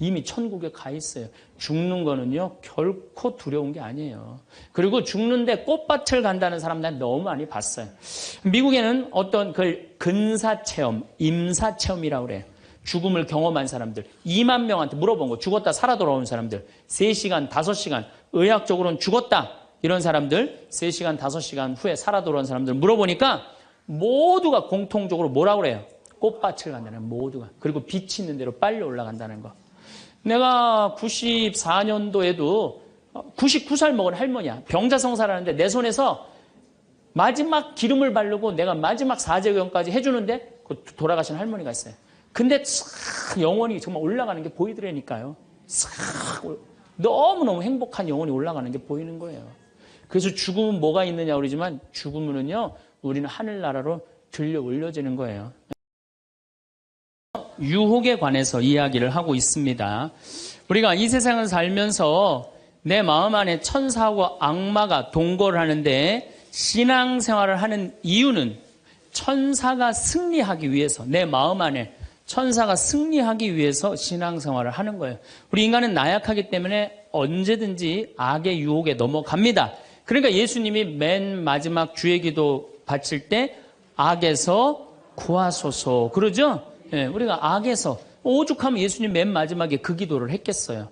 이미 천국에 가 있어요. 죽는 거는요, 결코 두려운 게 아니에요. 그리고 죽는데 꽃밭을 간다는 사람들 너무 많이 봤어요. 미국에는 어떤 그 근사체험, 임사체험이라고 그래요. 죽음을 경험한 사람들 2만 명한테 물어본 거. 죽었다 살아 돌아온 사람들 3시간, 5시간 의학적으로는 죽었다 이런 사람들 3시간, 5시간 후에 살아 돌아온 사람들 물어보니까 모두가 공통적으로 뭐라고 그래요? 꽃밭을 간다는 모두가. 그리고 빛이 있는 대로 빨리 올라간다는 거. 내가 94년도에도 99살 먹은 할머니야. 병자성사라는데 내 손에서 마지막 기름을 바르고 내가 마지막 사제경까지 해주는데 돌아가신 할머니가 있어요. 근데 싹 영혼이 정말 올라가는 게 보이더라니까요. 싹 너무너무 행복한 영혼이 올라가는 게 보이는 거예요. 그래서 죽음은 뭐가 있느냐 그러지만 죽음은요 우리는 하늘나라로 들려 올려지는 거예요. 유혹에 관해서 이야기를 하고 있습니다. 우리가 이 세상을 살면서 내 마음 안에 천사하고 악마가 동거를 하는데 신앙생활을 하는 이유는 천사가 승리하기 위해서 내 마음 안에 천사가 승리하기 위해서 신앙생활을 하는 거예요. 우리 인간은 나약하기 때문에 언제든지 악의 유혹에 넘어갑니다. 그러니까 예수님이 맨 마지막 주의 기도 바칠 때 악에서 구하소서 그러죠? 예, 우리가 악에서 오죽하면 예수님 맨 마지막에 그 기도를 했겠어요.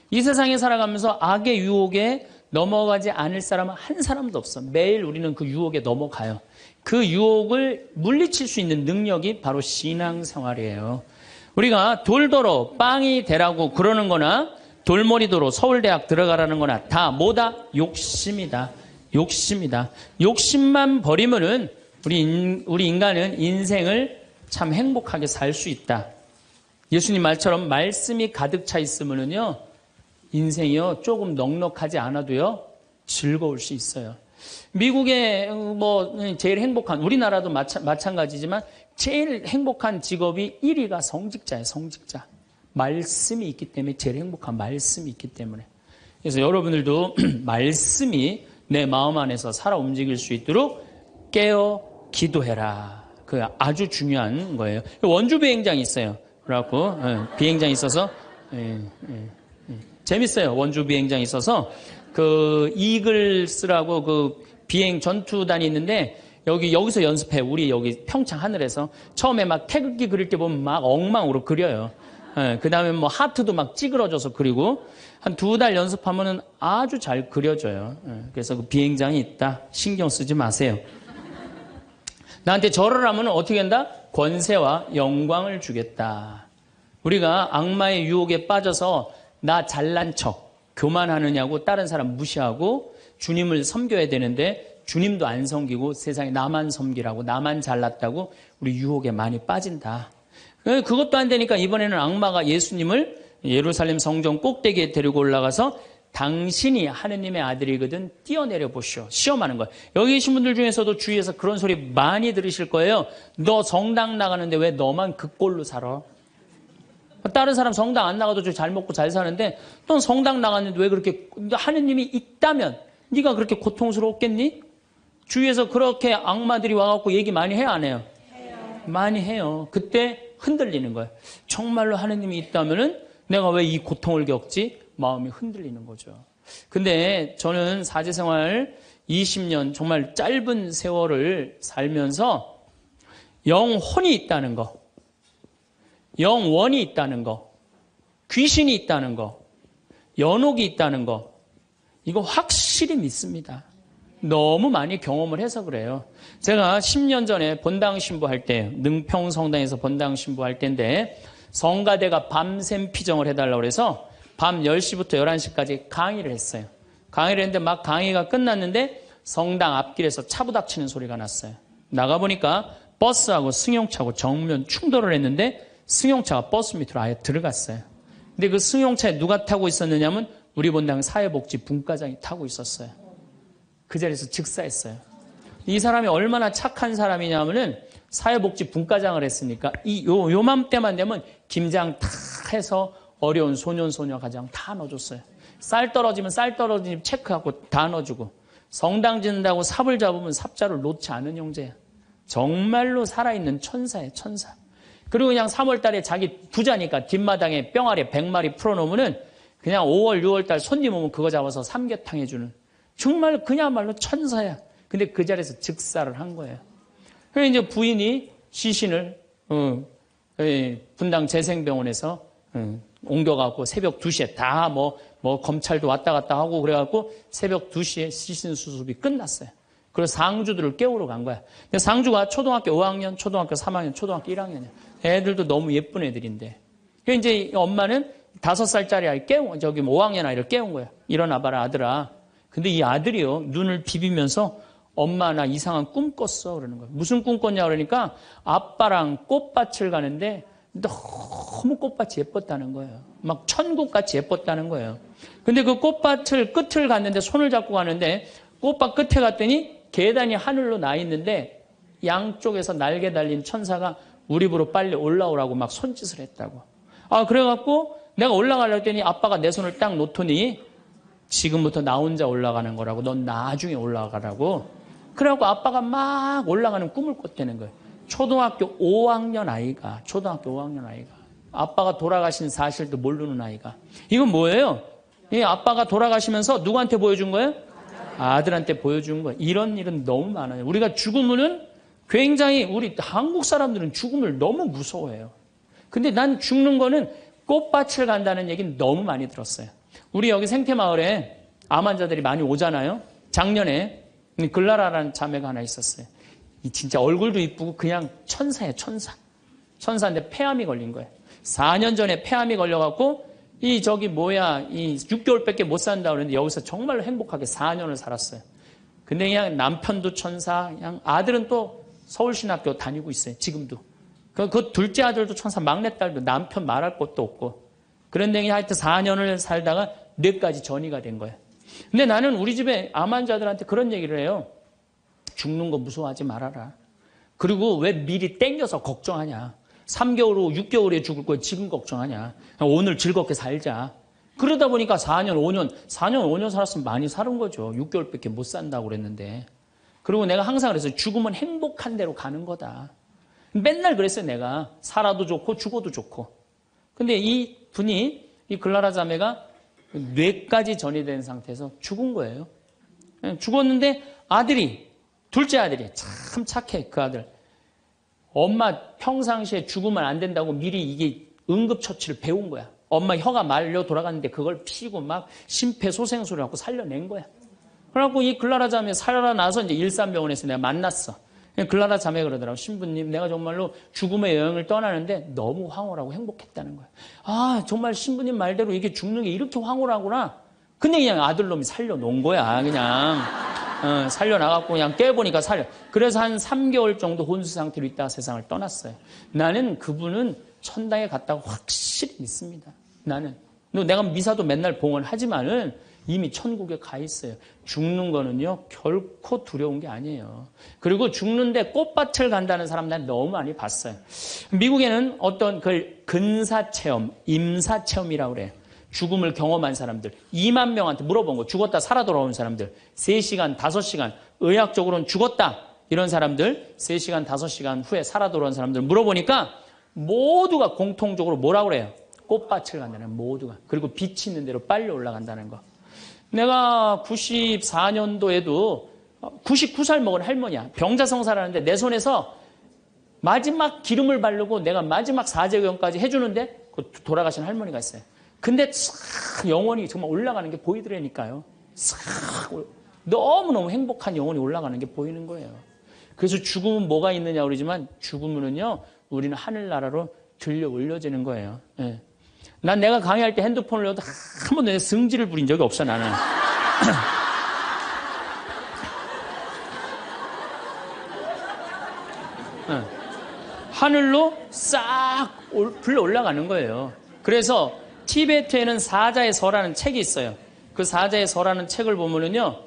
이 세상에 살아가면서 악의 유혹에 넘어가지 않을 사람은 한 사람도 없어. 매일 우리는 그 유혹에 넘어가요. 그 유혹을 물리칠 수 있는 능력이 바로 신앙생활이에요. 우리가 돌도로 빵이 되라고 그러는 거나 돌머리도로 서울대학 들어가라는 거나 다 뭐다? 욕심이다. 욕심이다. 욕심만 버리면은 우리 인간은 인생을 참 행복하게 살 수 있다. 예수님 말처럼 말씀이 가득 차 있으면은요, 인생이요, 조금 넉넉하지 않아도요, 즐거울 수 있어요. 미국의 제일 행복한, 우리나라도 마찬가지지만 제일 행복한 직업이 1위가 성직자예요, 성직자. 말씀이 있기 때문에 제일 행복한 말씀이 있기 때문에. 그래서 여러분들도 말씀이 내 마음 안에서 살아 움직일 수 있도록 깨어 기도해라. 그 아주 중요한 거예요. 원주 비행장이 있어요. 그래갖고 비행장이 있어서 재밌어요. 원주 비행장이 있어서 그 이글스라고 그 비행 전투단이 있는데 여기서 연습해. 우리 여기 평창 하늘에서 처음에 막 태극기 그릴 때 보면 막 엉망으로 그려요. 그 다음에 뭐 하트도 막 찌그러져서 그리고 한 2달 연습하면은 아주 잘 그려져요. 그래서 그 비행장이 있다. 신경 쓰지 마세요. 나한테 절을 하면 어떻게 한다? 권세와 영광을 주겠다. 우리가 악마의 유혹에 빠져서 나 잘난 척, 교만하느냐고 다른 사람 무시하고 주님을 섬겨야 되는데 주님도 안 섬기고 세상에 나만 섬기라고 나만 잘났다고 우리 유혹에 많이 빠진다. 그것도 안 되니까 이번에는 악마가 예수님을 예루살렘 성전 꼭대기에 데리고 올라가서 당신이 하느님의 아들이거든 뛰어내려 보시오. 시험하는 거예요. 여기 계신 분들 중에서도 주위에서 그런 소리 많이 들으실 거예요. 너 성당 나가는데 왜 너만 그 꼴로 살아? 다른 사람 성당 안 나가도 잘 먹고 잘 사는데 넌 성당 나갔는데 왜 그렇게 하느님이 있다면 네가 그렇게 고통스럽겠니? 주위에서 그렇게 악마들이 와갖고 얘기 많이 해요 안 해요? 해요. 많이 해요. 그때 흔들리는 거예요. 정말로 하느님이 있다면은 내가 왜 이 고통을 겪지? 마음이 흔들리는 거죠. 근데 저는 사제생활 20년 정말 짧은 세월을 살면서 영혼이 있다는 거, 영원이 있다는 거, 귀신이 있다는 거, 연옥이 있다는 거, 이거 확실히 믿습니다. 너무 많이 경험을 해서 그래요. 제가 10년 전에 본당 신부할 때, 능평성당에서 본당 신부할 때인데 성가대가 밤샘 피정을 해달라고 해서 밤 10시부터 11시까지 강의를 했어요. 강의를 했는데 막 강의가 끝났는데 성당 앞길에서 차 부닥치는 소리가 났어요. 나가보니까 버스하고 승용차하고 정면 충돌을 했는데 승용차가 버스 밑으로 아예 들어갔어요. 근데 그 승용차에 누가 타고 있었느냐면 우리 본당 사회복지 분과장이 타고 있었어요. 그 자리에서 즉사했어요. 이 사람이 얼마나 착한 사람이냐면은 사회복지 분과장을 했으니까 요맘때만 되면 김장 다 해서 어려운 소년, 소녀 가정 다 넣어줬어요. 쌀 떨어지면 쌀 떨어지면 체크하고 다 넣어주고 성당 짓는다고 삽을 잡으면 삽자를 놓지 않은 형제야. 정말로 살아있는 천사예요, 천사. 그리고 그냥 3월 달에 자기 부자니까 뒷마당에 뿅아리 100마리 풀어놓으면은 그냥 5월, 6월 달 손님 오면 그거 잡아서 삼계탕 해주는 정말 그야말로 천사야. 근데 그 자리에서 즉사를 한 거예요. 그래서 이제 부인이 시신을 분당 재생병원에서 옮겨갖고 새벽 2시에 다 뭐 검찰도 왔다 갔다 하고 그래갖고 새벽 2시에 시신 수습이 끝났어요. 그래서 상주들을 깨우러 간 거야. 근데 상주가 초등학교 5학년, 초등학교 3학년, 초등학교 1학년이야. 애들도 너무 예쁜 애들인데. 그래서 이제 엄마는 5살짜리 아이 저기 5학년 아이를 깨운 거야. 일어나봐라, 아들아. 근데 이 아들이요, 눈을 비비면서 엄마 나 이상한 꿈 꿨어. 그러는 거야. 무슨 꿈 꿨냐 그러니까 아빠랑 꽃밭을 가는데 너무 꽃밭이 예뻤다는 거예요. 막 천국같이 예뻤다는 거예요. 근데 그 꽃밭을 끝을 갔는데 손을 잡고 가는데 꽃밭 끝에 갔더니 계단이 하늘로 나 있는데 양쪽에서 날개 달린 천사가 우리 집으로 빨리 올라오라고 막 손짓을 했다고. 그래갖고 내가 올라가려고 했더니 아빠가 내 손을 딱 놓더니 지금부터 나 혼자 올라가는 거라고. 넌 나중에 올라가라고. 그래갖고 아빠가 막 올라가는 꿈을 꿨다는 거예요. 초등학교 5학년 아이가 아빠가 돌아가신 사실도 모르는 아이가. 이건 뭐예요? 이 아빠가 돌아가시면서 누구한테 보여준 거예요? 아들한테 보여준 거예요. 이런 일은 너무 많아요. 우리가 죽으면은 굉장히 우리 한국 사람들은 죽음을 너무 무서워해요. 근데 난 죽는 거는 꽃밭을 간다는 얘기는 너무 많이 들었어요. 우리 여기 생태마을에 암 환자들이 많이 오잖아요. 작년에 글라라라는 자매가 하나 있었어요. 진짜 얼굴도 이쁘고 그냥 천사예요, 천사. 천사인데 폐암이 걸린 거예요. 4년 전에 폐암이 걸려갖고 이 6개월밖에 못 산다 그러는데 여기서 정말로 행복하게 4년을 살았어요. 근데 그냥 남편도 천사, 그냥 아들은 또 서울신학교 다니고 있어요, 지금도. 그 둘째 아들도 천사, 막내딸도 남편 말할 것도 없고. 그런데 하여튼 4년을 살다가 뇌까지 전이가 된 거예요. 근데 나는 우리 집에 암 환자들한테 그런 얘기를 해요. 죽는 거 무서워하지 말아라. 그리고 왜 미리 땡겨서 걱정하냐. 3개월 후 6개월에 죽을 거야 지금 걱정하냐. 오늘 즐겁게 살자. 그러다 보니까 4년 5년 살았으면 많이 사는 거죠. 6개월밖에 못 산다고 그랬는데. 그리고 내가 항상 그랬어요. 죽으면 행복한 대로 가는 거다. 맨날 그랬어요. 내가 살아도 좋고 죽어도 좋고. 근데 이 분이 이 글라라 자매가 뇌까지 전이 된 상태에서 죽은 거예요. 죽었는데 둘째 아들이 참 착해. 그 아들. 엄마 평상시에 죽으면 안 된다고 미리 이게 응급처치를 배운 거야. 엄마 혀가 말려 돌아갔는데 그걸 피고 막 심폐소생술을 하고 살려낸 거야. 그래갖고 이 글라라 자매 살아나서 이제 일산병원에서 내가 만났어. 글라라 자매 그러더라고. 신부님, 내가 정말로 죽음의 여행을 떠나는데 너무 황홀하고 행복했다는 거야. 정말 신부님 말대로 이게 죽는 게 이렇게 황홀하구나. 근데 그냥 아들놈이 살려놓은 거야. 그냥 살려나갔고 그냥 깨보니까 그래서 한 3개월 정도 혼수 상태로 있다가 세상을 떠났어요. 나는 그분은 천당에 갔다고 확실히 믿습니다. 나는. 내가 미사도 맨날 봉헌하지만은 이미 천국에 가 있어요. 죽는 거는요, 결코 두려운 게 아니에요. 그리고 죽는데 꽃밭을 간다는 사람 난 너무 많이 봤어요. 미국에는 어떤 그 근사체험, 임사체험이라고 그래요. 죽음을 경험한 사람들 2만 명한테 물어본 거. 죽었다 살아 돌아온 사람들 3시간, 5시간 의학적으로는 죽었다 이런 사람들 3시간, 5시간 후에 살아 돌아온 사람들 물어보니까 모두가 공통적으로 뭐라고 그래요? 꽃밭을 간다는 모두가. 그리고 빛이 있는 대로 빨리 올라간다는 거. 내가 94년도에도 99살 먹은 할머니야. 병자성사를 하는데 내 손에서 마지막 기름을 바르고 내가 마지막 사제경까지 해주는데 돌아가신 할머니가 있어요. 근데 싹 영혼이 정말 올라가는 게 보이더라니까요. 싹 너무너무 행복한 영혼이 올라가는 게 보이는 거예요. 그래서 죽음은 뭐가 있느냐 그러지만 죽으면은요 우리는 하늘나라로 들려 올려지는 거예요. 예. 난 내가 강의할 때 핸드폰을 넣어도 한 번도 승질을 부린 적이 없어 나는. 하늘로 싹 불러 올라가는 거예요. 그래서 티베트에는 사자의 서라는 책이 있어요. 그 사자의 서라는 책을 보면은요,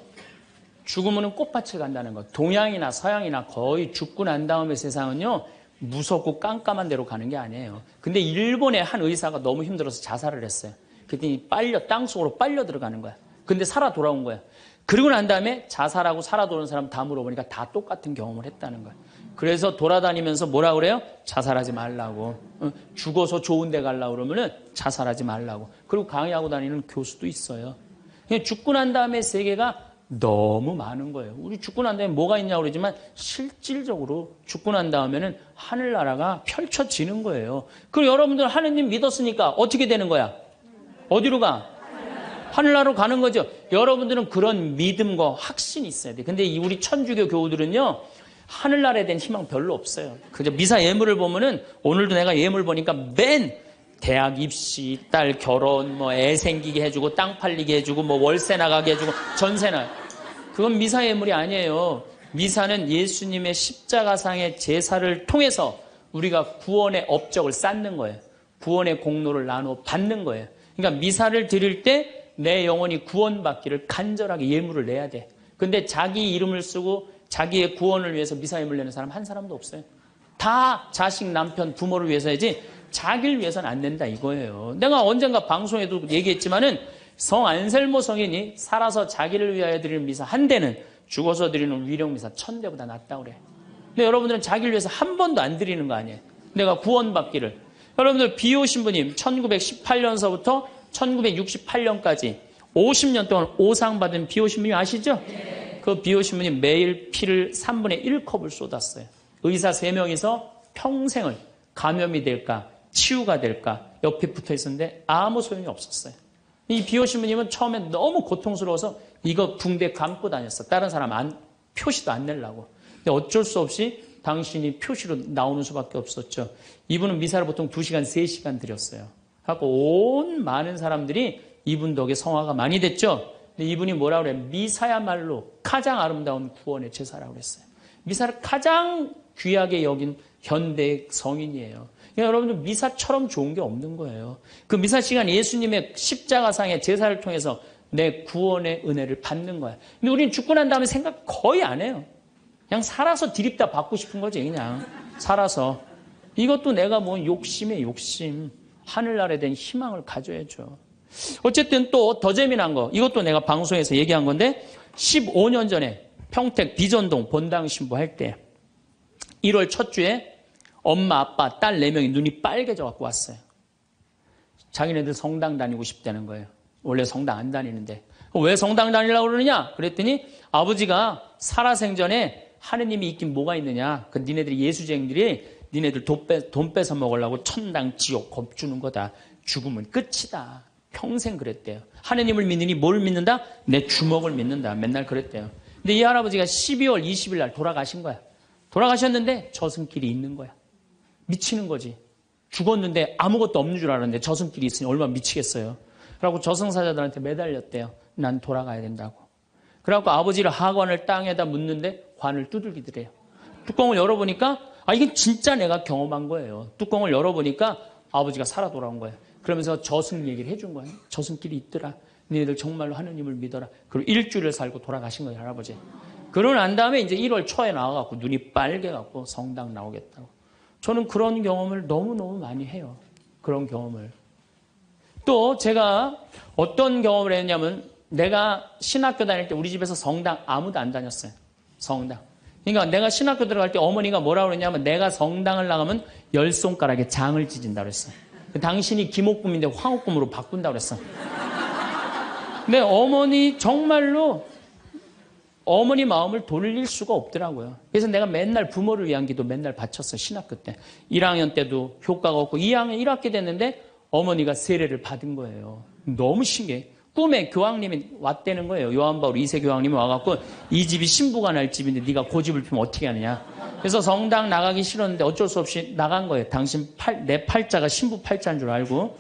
죽으면은 꽃밭에 간다는 거. 동양이나 서양이나 거의 죽고 난 다음에 세상은요, 무섭고 깜깜한 데로 가는 게 아니에요. 근데 일본의 한 의사가 너무 힘들어서 자살을 했어요. 그랬더니 땅속으로 빨려 들어가는 거야. 근데 살아 돌아온 거야. 그리고 난 다음에 자살하고 살아 돌아온 사람 다 물어보니까 다 똑같은 경험을 했다는 거야. 그래서 돌아다니면서 뭐라 그래요? 자살하지 말라고. 죽어서 좋은 데 가려고 그러면은 자살하지 말라고. 그리고 강의하고 다니는 교수도 있어요. 죽고 난 다음에 세계가 너무 많은 거예요. 우리 죽고 난 다음에 뭐가 있냐고 그러지만 실질적으로 죽고 난 다음에는 하늘나라가 펼쳐지는 거예요. 그리고 여러분들 하느님 믿었으니까 어떻게 되는 거야? 어디로 가? 하늘나라로 가는 거죠. 여러분들은 그런 믿음과 확신이 있어야 돼. 근데 우리 천주교 교우들은요, 하늘나라에 대한 희망 별로 없어요. 그저 미사 예물을 보면은, 오늘도 내가 예물 보니까 맨 대학 입시, 딸 결혼, 뭐 애 생기게 해주고, 땅 팔리게 해주고, 뭐 월세 나가게 해주고, 전세나. 그건 미사 예물이 아니에요. 미사는 예수님의 십자가상의 제사를 통해서 우리가 구원의 업적을 쌓는 거예요. 구원의 공로를 나누어 받는 거예요. 그러니까 미사를 드릴 때 내 영혼이 구원받기를 간절하게 예물을 내야 돼. 근데 자기 이름을 쓰고 자기의 구원을 위해서 미사 예물 내는 사람 한 사람도 없어요. 다 자식, 남편, 부모를 위해서야지 자기를 위해서는 안 된다 이거예요. 내가 언젠가 방송에도 얘기했지만은 성 안셀모 성인이 살아서 자기를 위하여 드리는 미사 한 대는 죽어서 드리는 위령 미사 1000대보다 낫다고 그래. 근데 여러분들은 자기를 위해서 한 번도 안 드리는 거 아니에요. 내가 구원받기를. 여러분들 비오 신부님 1918년서부터 1968년까지 50년 동안 오상 받은 비오 신부님 아시죠? 그 비오 신부님 매일 피를 3분의 1컵을 쏟았어요. 의사 3명이서 평생을 감염이 될까 치유가 될까 옆에 붙어 있었는데 아무 소용이 없었어요. 이 비오 신부님은 처음에 너무 고통스러워서 이거 붕대 감고 다녔어. 다른 사람 표시도 안 내려고. 근데 어쩔 수 없이 당신이 표시로 나오는 수밖에 없었죠. 이분은 미사를 보통 2시간, 3시간 드렸어요. 하고 온 많은 사람들이 이분 덕에 성화가 많이 됐죠. 근데 이분이 뭐라 그래요? 미사야말로 가장 아름다운 구원의 제사라고 그랬어요. 미사를 가장 귀하게 여긴 현대 성인이에요. 그러니까 여러분들 미사처럼 좋은 게 없는 거예요. 그 미사 시간 예수님의 십자가상의 제사를 통해서 내 구원의 은혜를 받는 거야. 근데 우리는 죽고 난 다음에 생각 거의 안 해요. 그냥 살아서 디립다 받고 싶은 거지, 그냥. 살아서. 이것도 내가 뭐 욕심에 욕심. 하늘나라에 대한 희망을 가져야죠. 어쨌든 또 더 재미난 거. 이것도 내가 방송에서 얘기한 건데 15년 전에 평택 비전동 본당 신부할 때 1월 첫 주에 엄마, 아빠, 딸 4명이 눈이 빨개져 갖고 왔어요. 자기네들 성당 다니고 싶다는 거예요. 원래 성당 안 다니는데. 왜 성당 다니려고 그러느냐? 그랬더니 아버지가 살아생전에 하느님이 있긴 뭐가 있느냐? 그 니네들이 예수쟁이들이 니네들 돈 뺏어 먹으려고 천당 지옥 겁주는 거다. 죽으면 끝이다. 평생 그랬대요. 하느님을 믿느니 뭘 믿는다? 내 주먹을 믿는다. 맨날 그랬대요. 근데 이 할아버지가 12월 20일 날 돌아가신 거야. 돌아가셨는데 저승길이 있는 거야. 미치는 거지. 죽었는데 아무것도 없는 줄 알았는데 저승길이 있으니 얼마나 미치겠어요. 그래갖고 저승사자들한테 매달렸대요. 난 돌아가야 된다고. 그래갖고 아버지를 하관을 땅에다 묻는데 관을 두들기더래요. 뚜껑을 열어보니까 이게 진짜 내가 경험한 거예요. 뚜껑을 열어보니까 아버지가 살아 돌아온 거예요. 그러면서 저승 얘기를 해준 거예요. 저승길이 있더라. 너희들 정말로 하느님을 믿어라. 그리고 일주일을 살고 돌아가신 거예요, 할아버지. 그러고 난 다음에 이제 1월 초에 나와갖고 눈이 빨개갖고 성당 나오겠다고. 저는 그런 경험을 너무너무 많이 해요. 그런 경험을. 또 제가 어떤 경험을 했냐면 내가 신학교 다닐 때 우리 집에서 성당 아무도 안 다녔어요. 성당. 그러니까 내가 신학교 들어갈 때 어머니가 뭐라고 그랬냐면 내가 성당을 나가면 10손가락에 장을 찢은다 그랬어요. 당신이 김옥금인데 황옥금으로 바꾼다 그랬어. 근데 어머니 정말로 어머니 마음을 돌릴 수가 없더라고요. 그래서 내가 맨날 부모를 위한 기도 맨날 바쳤어요. 신학교 때. 1학년 때도 효과가 없고 2학년 1학기 됐는데 어머니가 세례를 받은 거예요. 너무 신기해. 꿈에 교황님이 왔다는 거예요. 요한바울 2세 교황님이 와갖고 이 집이 신부가 날 집인데 네가 그 집을 피면 어떻게 하느냐. 그래서 성당 나가기 싫었는데 어쩔 수 없이 나간 거예요. 당신 내 팔자가 신부 팔자인 줄 알고.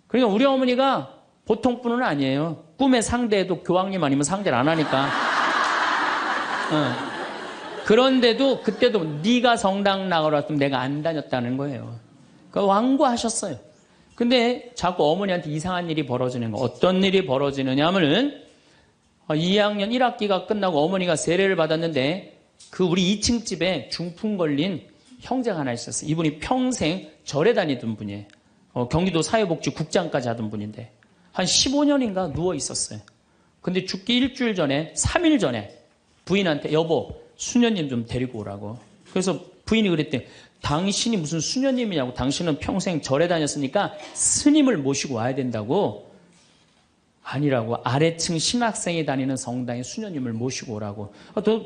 그러니까 우리 어머니가 보통 분은 아니에요. 꿈에 상대해도 교황님 아니면 상대를 안 하니까. 그런데도 그때도 네가 성당 나가라 했으면 내가 안 다녔다는 거예요. 그러니까 완고하셨어요. 근데 자꾸 어머니한테 이상한 일이 벌어지는 거. 어떤 일이 벌어지느냐 하면은 2학년 1학기가 끝나고 어머니가 세례를 받았는데 그 우리 2층 집에 중풍 걸린 형제가 하나 있었어요. 이분이 평생 절에 다니던 분이에요. 경기도 사회복지국장까지 하던 분인데 한 15년인가 누워 있었어요. 근데 죽기 일주일 전에 3일 전에 부인한테 여보 수녀님 좀 데리고 오라고. 그래서 부인이 그랬대. 당신이 무슨 수녀님이냐고. 당신은 평생 절에 다녔으니까 스님을 모시고 와야 된다고. 아니라고. 아래층 신학생이 다니는 성당에 수녀님을 모시고 오라고.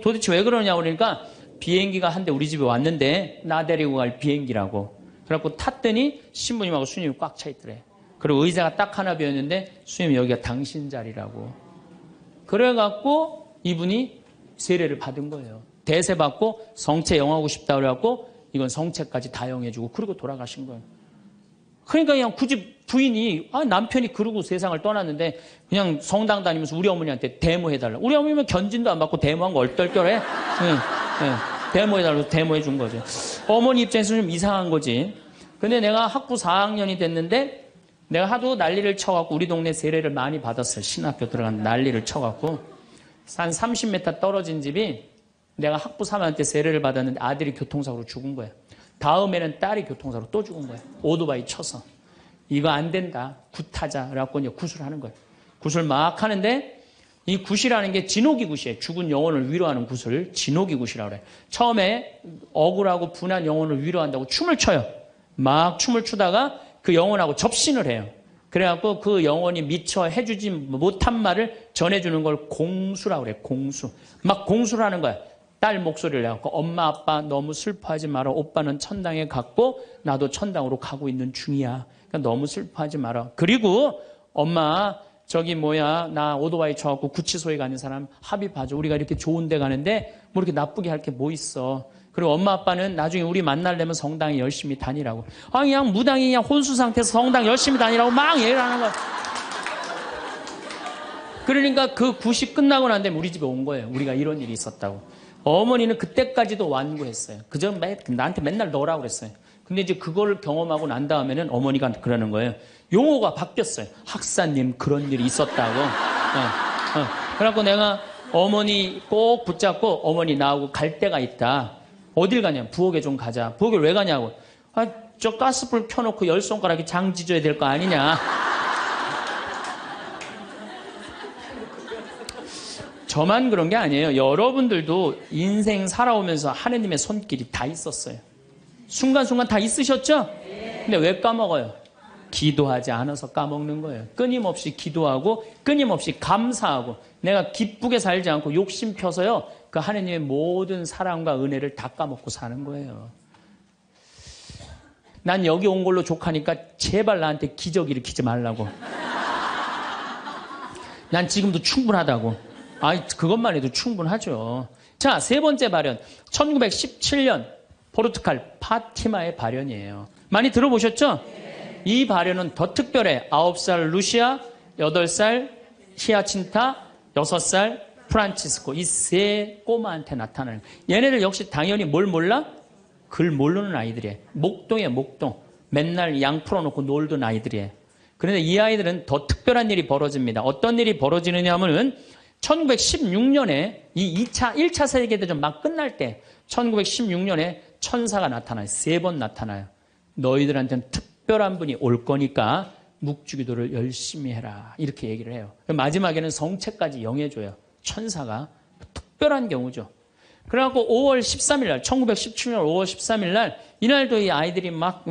도대체 왜 그러냐고 그러니까 비행기가 한 대 우리 집에 왔는데 나 데리고 갈 비행기라고. 그래갖고 탔더니 신부님하고 수녀님이 꽉 차 있더래. 그리고 의자가 딱 하나 비었는데 수녀님 여기가 당신 자리라고. 그래갖고 이분이 세례를 받은 거예요. 대세 받고 성체 영하고 싶다 그래갖고 이건 성체까지 다 영해주고 그러고 돌아가신 거예요. 그러니까 그냥 굳이 부인이 남편이 그러고 세상을 떠났는데 그냥 성당 다니면서 우리 어머니한테 데모해달라. 우리 어머니는 견진도 안 받고 데모한 거 얼떨결해. 데모해달라고 데모해준 거죠. 어머니 입장에서 좀 이상한 거지. 근데 내가 학부 4학년이 됐는데 내가 하도 난리를 쳐갖고 우리 동네 세례를 많이 받았어요. 신학교 들어간 난리를 쳐갖고 한 30m 떨어진 집이 내가 학부 3학년 때 세례를 받았는데 아들이 교통사고로 죽은 거야. 다음에는 딸이 교통사고로 또 죽은 거야. 오토바이 쳐서. 이거 안 된다. 굿하자. 그래갖고 이제 굿을 하는 거야. 굿을 막 하는데 이 굿이라는 게 진옥이 굿이에요. 죽은 영혼을 위로하는 굿을 진옥이 굿이라고 그래. 처음에 억울하고 분한 영혼을 위로한다고 춤을 춰요. 막 춤을 추다가 그 영혼하고 접신을 해요. 그래갖고 그 영혼이 미처 해주지 못한 말을 전해주는 걸 공수라고 그래. 공수. 막 공수를 하는 거야. 딸 목소리를 내갖고 엄마 아빠 너무 슬퍼하지 마라. 오빠는 천당에 갔고 나도 천당으로 가고 있는 중이야. 그러니까 너무 슬퍼하지 마라. 그리고 엄마 나 오토바이 쳐갖고 구치소에 가는 사람 합의 봐줘. 우리가 이렇게 좋은 데 가는데 뭐 이렇게 나쁘게 할 게 뭐 있어. 그리고 엄마 아빠는 나중에 우리 만나려면 성당에 열심히 다니라고. 그냥 무당이 그냥 혼수 상태에서 성당 열심히 다니라고 막 얘기를 하는 거야. 그러니까 그 굿이 끝나고 난 다음에 우리 집에 온 거예요. 우리가 이런 일이 있었다고. 어머니는 그때까지도 완고했어요. 그저 나한테 맨날 넣으라고 그랬어요. 근데 이제 그걸 경험하고 난 다음에는 어머니가 그러는 거예요. 용어가 바뀌었어요. 학사님 그런 일이 있었다고. 그래갖고 내가 어머니 꼭 붙잡고 어머니 나하고 갈 데가 있다. 어딜 가냐? 부엌에 좀 가자. 부엌에 왜 가냐고. 저 가스불 켜놓고 10손가락에 장 지져야 될 거 아니냐. 저만 그런 게 아니에요. 여러분들도 인생 살아오면서 하느님의 손길이 다 있었어요. 순간순간 다 있으셨죠? 근데 왜 까먹어요? 기도하지 않아서 까먹는 거예요. 끊임없이 기도하고 끊임없이 감사하고 내가 기쁘게 살지 않고 욕심 펴서요. 그 하느님의 모든 사랑과 은혜를 다 까먹고 사는 거예요. 난 여기 온 걸로 족하니까 제발 나한테 기적 일으키지 말라고. 난 지금도 충분하다고. 그것만 해도 충분하죠. 자, 세 번째 발현. 1917년 포르투갈 파티마의 발현이에요. 많이 들어보셨죠? 이 발현은 더 특별해. 9살 루시아, 8살 히아친타, 6살 프란치스코. 이 세 꼬마한테 나타나는 거예요. 얘네들 역시 당연히 뭘 몰라? 글 모르는 아이들이에요. 목동이에요, 목동. 맨날 양 풀어놓고 놀던 아이들이에요. 그런데 이 아이들은 더 특별한 일이 벌어집니다. 어떤 일이 벌어지느냐 하면은 1916년에 이 1차 세계대전 막 끝날 때 1916년에 천사가 나타나요. 3번 나타나요. 너희들한테는 특별한 분이 올 거니까 묵주기도를 열심히 해라. 이렇게 얘기를 해요. 마지막에는 성체까지 영해줘요. 천사가. 특별한 경우죠. 그래갖고 5월 13일 날, 1917년 5월 13일 날, 이날도 이 아이들이 막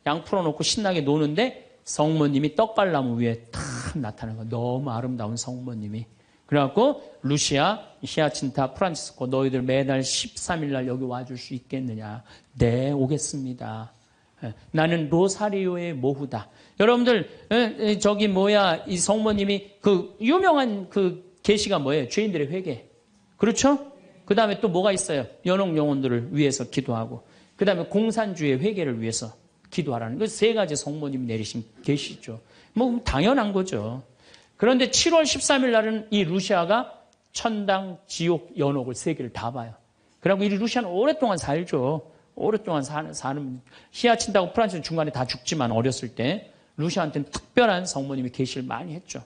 양 풀어놓고 신나게 노는데 성모님이 떡갈나무 위에 탁 나타나는 거예요. 너무 아름다운 성모님이. 그래갖고 루시아, 히아친타, 프란치스코 너희들 매달 13일 날 여기 와줄 수 있겠느냐. 네, 오겠습니다. 나는 로사리오의 모후다. 여러분들 이 성모님이 그 유명한 그 계시가 뭐예요? 죄인들의 회개. 그렇죠? 그 다음에 또 뭐가 있어요? 연옥 영혼들을 위해서 기도하고 그 다음에 공산주의 회개를 위해서 기도하라는 그 세 가지 성모님이 내리신 계시죠. 뭐 당연한 거죠. 그런데 7월 13일 날은 이 루시아가 천당, 지옥, 연옥을 세 개를 다 봐요. 그리고 이 루시아는 오랫동안 살죠. 오랫동안 사는 히아친다고 프란치는 중간에 다 죽지만 어렸을 때 루시아한테는 특별한 성모님이 계시를 많이 했죠.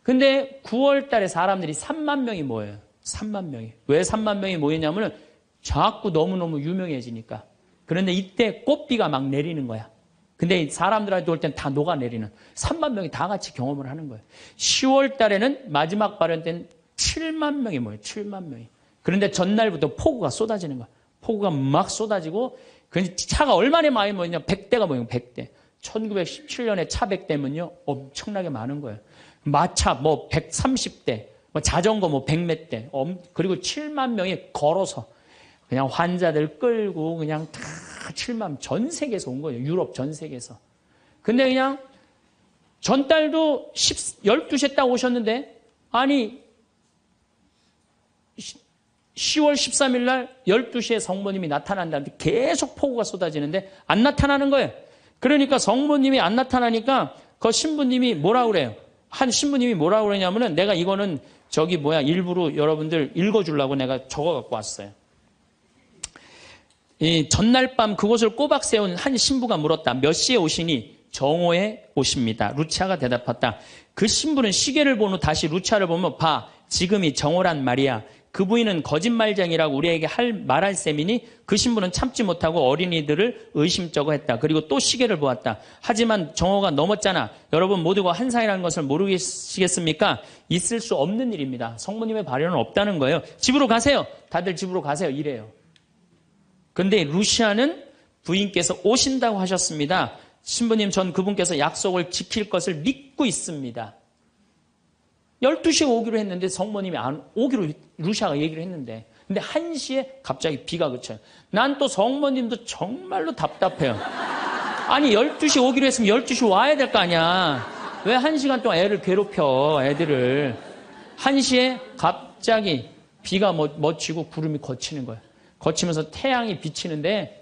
근데 9월 달에 사람들이 3만 명이 모여요. 3만 명이. 왜 3만 명이 모이냐면은 자꾸 너무너무 유명해지니까. 그런데 이때 꽃비가 막 내리는 거야. 근데 사람들한테 올 땐 다 녹아내리는 3만 명이 다 같이 경험을 하는 거예요. 10월 달에는 마지막 발현 때는 7만 명이 모여요. 7만 명이. 그런데 전날부터 폭우가 쏟아지는 거야. 폭우가 막 쏟아지고 그 차가 얼마나 많이 모이냐 100대가 모이고 100대. 1917년에 차 100대면요 엄청나게 많은 거예요. 마차 뭐 130대, 뭐 자전거 뭐 100몇 대, 그리고 7만 명이 걸어서 그냥 환자들 끌고 그냥 다 7만 전 세계에서 온 거예요. 유럽 전 세계에서. 근데 그냥 전달도 12시에 딱 오셨는데 아니 10월 13일 날 12시에 성모님이 나타난다는데 계속 폭우가 쏟아지는데 안 나타나는 거예요. 그러니까 성모님이 안 나타나니까 그 신부님이 뭐라 그래요? 한 신부님이 뭐라 그러냐면은 내가 이거는 일부러 여러분들 읽어주려고 내가 적어 갖고 왔어요. 이 전날 밤 그곳을 꼬박 세운 한 신부가 물었다. 몇 시에 오시니? 정오에 오십니다. 루치아가 대답했다. 그 신부는 시계를 본 후 다시 루치아를 보면 봐. 지금이 정오란 말이야. 그 부인은 거짓말쟁이라고 우리에게 말할 셈이니 그 신부는 참지 못하고 어린이들을 의심쩍어 했다. 그리고 또 시계를 보았다. 하지만 정오가 넘었잖아. 여러분 모두가 환상이라는 것을 모르시겠습니까? 있을 수 없는 일입니다. 성모님의 발현은 없다는 거예요. 집으로 가세요. 다들 집으로 가세요. 이래요. 근데 루시아는 부인께서 오신다고 하셨습니다. 신부님 전 그분께서 약속을 지킬 것을 믿고 있습니다. 12시에 오기로 했는데 성모님이 안 오기로 루시아가 얘기를 했는데 근데 1시에 갑자기 비가 그쳐요. 난 또 성모님도 정말로 답답해요. 아니 12시에 오기로 했으면 12시 와야 될 거 아니야. 왜 1시간 동안 애를 괴롭혀 애들을. 1시에 갑자기 비가 맺히고 구름이 걷히는 거예요. 거치면서 태양이 비치는데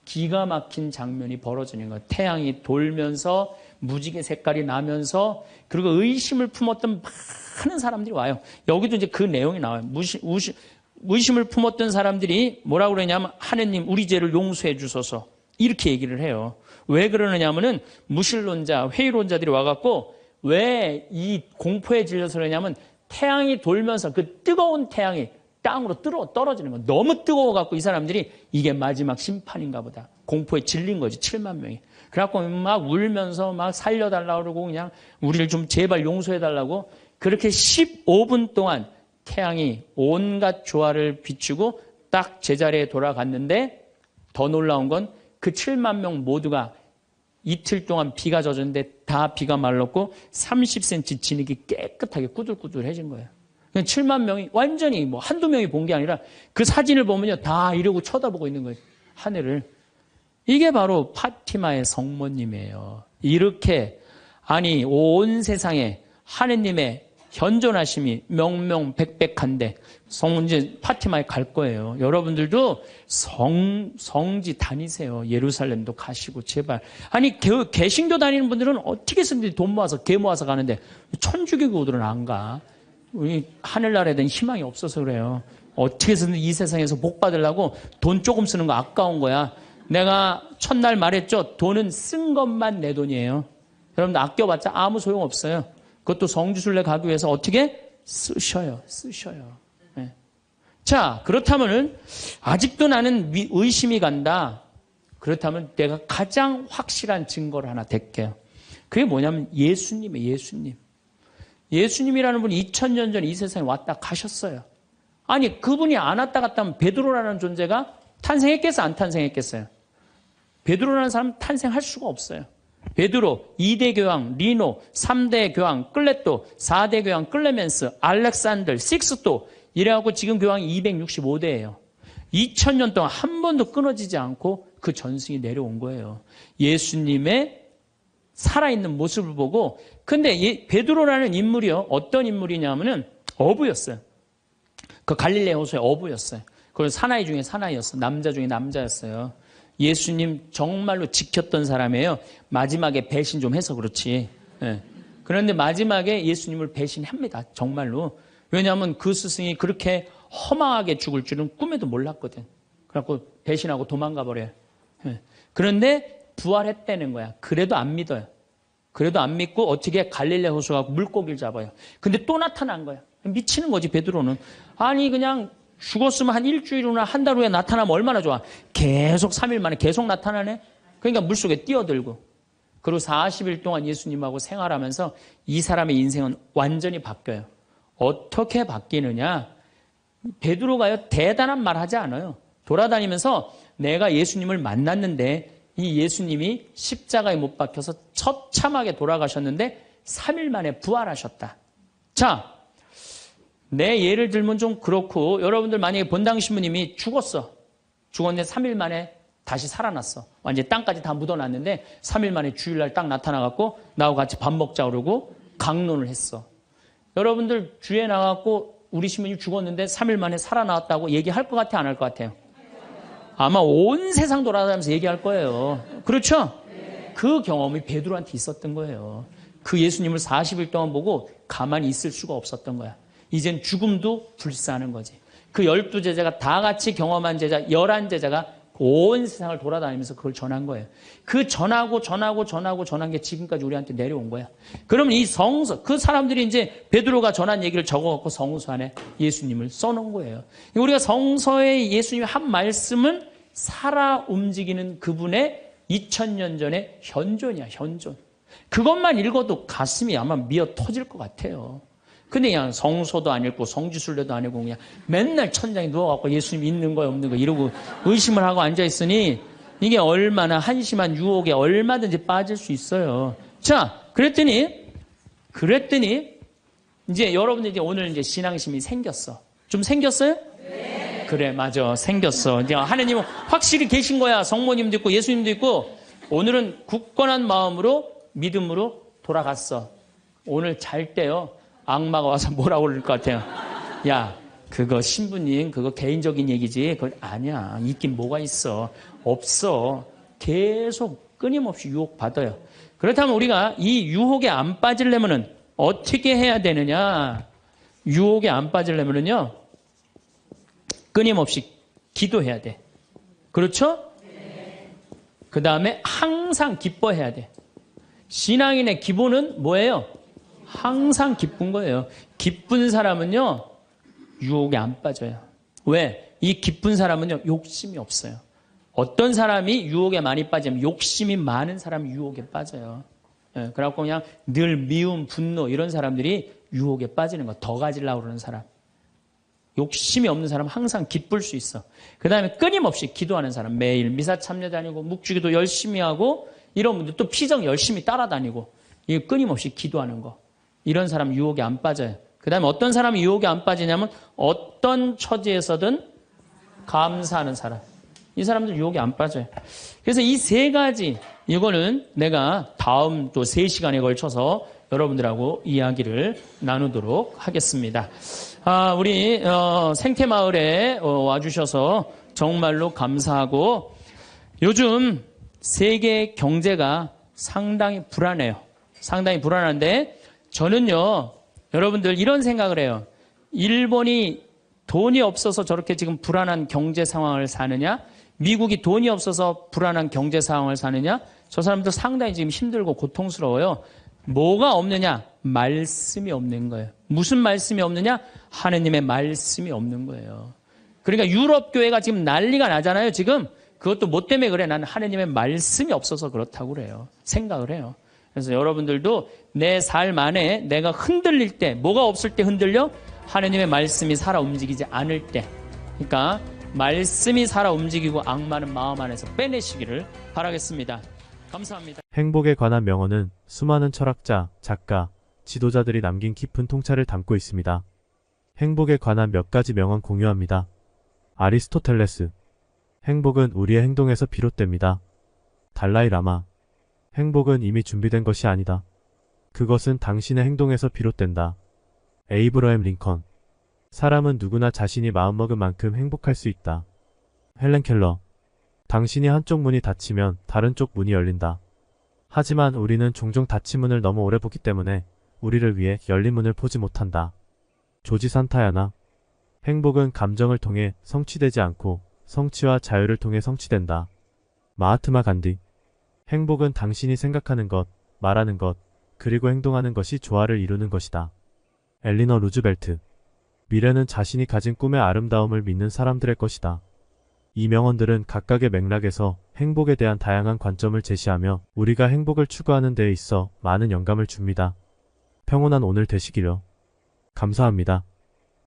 기가 막힌 장면이 벌어지는 거예요. 태양이 돌면서 무지개 색깔이 나면서 그리고 의심을 품었던 많은 사람들이 와요. 여기도 이제 그 내용이 나와요. 의심을 품었던 사람들이 뭐라고 그러냐면 하느님 우리 죄를 용서해 주소서 이렇게 얘기를 해요. 왜 그러느냐면은 무신론자, 회의론자들이 와갖고 왜 이 공포에 질려서 그러냐면 태양이 돌면서 그 뜨거운 태양이 땅으로 떨어지는 거. 너무 뜨거워갖고 이 사람들이 이게 마지막 심판인가 보다. 공포에 질린 거지. 7만 명이. 그래갖고 막 울면서 막 살려달라고 그러고 그냥 우리를 좀 제발 용서해달라고 그렇게 15분 동안 태양이 온갖 조화를 비추고 딱 제자리에 돌아갔는데 더 놀라운 건 그 7만 명 모두가 이틀 동안 비가 젖었는데 다 비가 말랐고 30cm 진흙이 깨끗하게 꾸들꾸들해진 거예요. 7만 명이 완전히 뭐 한두 명이 본 게 아니라 그 사진을 보면요. 다 이러고 쳐다보고 있는 거예요. 하늘을. 이게 바로 파티마의 성모님이에요. 이렇게 아니 온 세상에 하느님의 현존하심이 명명백백한데 이제 파티마에 갈 거예요. 여러분들도 성지 다니세요. 예루살렘도 가시고 제발. 아니 개신교 다니는 분들은 어떻게 해서든지 돈 모아서 개 모아서 가는데 천주교들은 안 가. 우리 하늘나라에 대한 희망이 없어서 그래요. 어떻게 해서든 이 세상에서 복 받으려고 돈 조금 쓰는 거 아까운 거야. 내가 첫날 말했죠. 돈은 쓴 것만 내 돈이에요. 여러분들 아껴봤자 아무 소용 없어요. 그것도 성지순례 가기 위해서 어떻게? 쓰셔요. 네. 자, 그렇다면은 아직도 나는 의심이 간다. 그렇다면 내가 가장 확실한 증거를 하나 댈게요. 그게 뭐냐면 예수님이에요. 예수님. 예수님이라는 분이 2000년 전에 이 세상에 왔다 가셨어요. 아니 그분이 안 왔다 갔다 하면 베드로라는 존재가 탄생했겠어요? 안 탄생했겠어요? 베드로라는 사람은 탄생할 수가 없어요. 베드로, 2대 교황, 리노, 3대 교황, 클레토, 4대 교황, 클레멘스, 알렉산더, 식스토 이래갖고 지금 교황이 265대예요. 2000년 동안 한 번도 끊어지지 않고 그 전승이 내려온 거예요. 예수님의 살아있는 모습을 보고 근데 베드로라는 인물이요. 어떤 인물이냐면은 어부였어요. 그 갈릴레 호수의 어부였어요. 그건 사나이 중에 사나이였어요. 남자 중에 남자였어요. 예수님 정말로 지켰던 사람이에요. 마지막에 배신 좀 해서 그렇지. 네. 그런데 마지막에 예수님을 배신합니다. 정말로. 왜냐하면 그 스승이 그렇게 허망하게 죽을 줄은 꿈에도 몰랐거든. 그래갖고 배신하고 도망가 버려요. 네. 그런데 부활했다는 거야. 그래도 안 믿어요. 그래도 안 믿고 어떻게 갈릴레 호수 가고 물고기를 잡아요. 근데 또 나타난 거야. 미치는 거지 베드로는. 아니 그냥 죽었으면 한 일주일 후나 한 달 후에 나타나면 얼마나 좋아. 계속 3일 만에 계속 나타나네. 그러니까 물속에 뛰어들고. 그리고 40일 동안 예수님하고 생활하면서 이 사람의 인생은 완전히 바뀌어요. 어떻게 바뀌느냐. 베드로가요 대단한 말 하지 않아요. 돌아다니면서 내가 예수님을 만났는데 이 예수님이 십자가에 못 박혀서 처참하게 돌아가셨는데 3일 만에 부활하셨다. 자, 내 예를 들면 좀 그렇고 여러분들 만약에 본당 신부님이 죽었는데 3일 만에 다시 살아났어. 완전히 땅까지 다 묻어놨는데 3일 만에 주일날 딱 나타나갖고 나하고 같이 밥 먹자 그러고 강론을 했어. 여러분들 주에 나가고 우리 신부님 죽었는데 3일 만에 살아나왔다고 얘기할 것 같아, 안 할 것 같아요? 아마 온 세상 돌아다니면서 얘기할 거예요. 그렇죠? 그 경험이 베드로한테 있었던 거예요. 그 예수님을 40일 동안 보고 가만히 있을 수가 없었던 거야. 이젠 죽음도 불사하는 거지. 그 12제자가 다 같이 경험한 제자 11제자가 온 세상을 돌아다니면서 그걸 전한 거예요. 그 전한 게 지금까지 우리한테 내려온 거야. 그러면 이 성서, 그 사람들이 이제 베드로가 전한 얘기를 적어갖고 성서 안에 예수님을 써놓은 거예요. 우리가 성서에 예수님이 한 말씀은 살아 움직이는 그분의 2000년 전의 현존이야, 현존. 그것만 읽어도 가슴이 아마 미어 터질 것 같아요. 근데 그냥 성서도 안 읽고 성지순례도 안 읽고 그냥 맨날 천장에 누워갖고 예수님 있는 거야 없는 거야 이러고 의심을 하고 앉아있으니 이게 얼마나 한심한 유혹에 얼마든지 빠질 수 있어요. 자, 그랬더니 이제 여러분들 이제 오늘 이제 신앙심이 생겼어. 좀 생겼어요? 네. 그래, 맞아. 생겼어. 이제 하느님은 확실히 계신 거야. 성모님도 있고 예수님도 있고 오늘은 굳건한 마음으로 믿음으로 돌아갔어. 오늘 잘 때요. 악마가 와서 뭐라고 그럴 것 같아요. 야, 그거 신부님 그거 개인적인 얘기지. 그거 아니야. 있긴 뭐가 있어. 없어. 계속 끊임없이 유혹받아요. 그렇다면 우리가 이 유혹에 안 빠지려면은 어떻게 해야 되느냐? 유혹에 안 빠지려면은요. 끊임없이 기도해야 돼. 그렇죠? 그 다음에 항상 기뻐해야 돼. 신앙인의 기본은 뭐예요? 항상 기쁜 거예요. 기쁜 사람은요, 유혹에 안 빠져요. 왜? 이 기쁜 사람은요, 욕심이 없어요. 어떤 사람이 유혹에 많이 빠지면 욕심이 많은 사람이 유혹에 빠져요. 예, 그래갖고 그냥 늘 미움, 분노 이런 사람들이 유혹에 빠지는 거. 더 가지려고 그러는 사람. 욕심이 없는 사람은 항상 기쁠 수 있어. 그 다음에 끊임없이 기도하는 사람. 매일 미사 참여 다니고 묵주기도 열심히 하고 이런 분들 또 피정 열심히 따라다니고 이거 끊임없이 기도하는 거. 이런 사람 유혹에 안 빠져요. 그 다음에 어떤 사람이 유혹에 안 빠지냐면 어떤 처지에서든 감사하는 사람. 이 사람들 유혹에 안 빠져요. 그래서 이 세 가지 이거는 내가 다음 또 3시간에 걸쳐서 여러분들하고 이야기를 나누도록 하겠습니다. 우리 생태마을에 와주셔서 정말로 감사하고 요즘 세계 경제가 상당히 불안해요. 상당히 불안한데 저는요, 여러분들 이런 생각을 해요. 일본이 돈이 없어서 저렇게 지금 불안한 경제 상황을 사느냐? 미국이 돈이 없어서 불안한 경제 상황을 사느냐? 저 사람들 상당히 지금 힘들고 고통스러워요. 뭐가 없느냐? 말씀이 없는 거예요. 무슨 말씀이 없느냐? 하느님의 말씀이 없는 거예요. 그러니까 유럽 교회가 지금 난리가 나잖아요, 지금. 그것도 뭐 때문에 그래? 나는 하느님의 말씀이 없어서 그렇다고 그래요. 생각을 해요. 그래서 여러분들도 내 삶 안에 내가 흔들릴 때, 뭐가 없을 때 흔들려? 하느님의 말씀이 살아 움직이지 않을 때. 그러니까 말씀이 살아 움직이고 악마는 마음 안에서 빼내시기를 바라겠습니다. 감사합니다. 행복에 관한 명언은 수많은 철학자, 작가, 지도자들이 남긴 깊은 통찰을 담고 있습니다. 행복에 관한 몇 가지 명언 공유합니다. 아리스토텔레스. 행복은 우리의 행동에서 비롯됩니다. 달라이 라마. 행복은 이미 준비된 것이 아니다. 그것은 당신의 행동에서 비롯된다. 에이브러햄 링컨. 사람은 누구나 자신이 마음먹은 만큼 행복할 수 있다. 헬렌 켈러. 당신이 한쪽 문이 닫히면 다른 쪽 문이 열린다. 하지만 우리는 종종 닫힌 문을 너무 오래 보기 때문에 우리를 위해 열린 문을 보지 못한다. 조지 산타야나. 행복은 감정을 통해 성취되지 않고 성취와 자유를 통해 성취된다. 마하트마 간디. 행복은 당신이 생각하는 것, 말하는 것, 그리고 행동하는 것이 조화를 이루는 것이다. 엘리너 루즈벨트. 미래는 자신이 가진 꿈의 아름다움을 믿는 사람들의 것이다. 이 명언들은 각각의 맥락에서 행복에 대한 다양한 관점을 제시하며 우리가 행복을 추구하는 데에 있어 많은 영감을 줍니다. 평온한 오늘 되시기를. 감사합니다.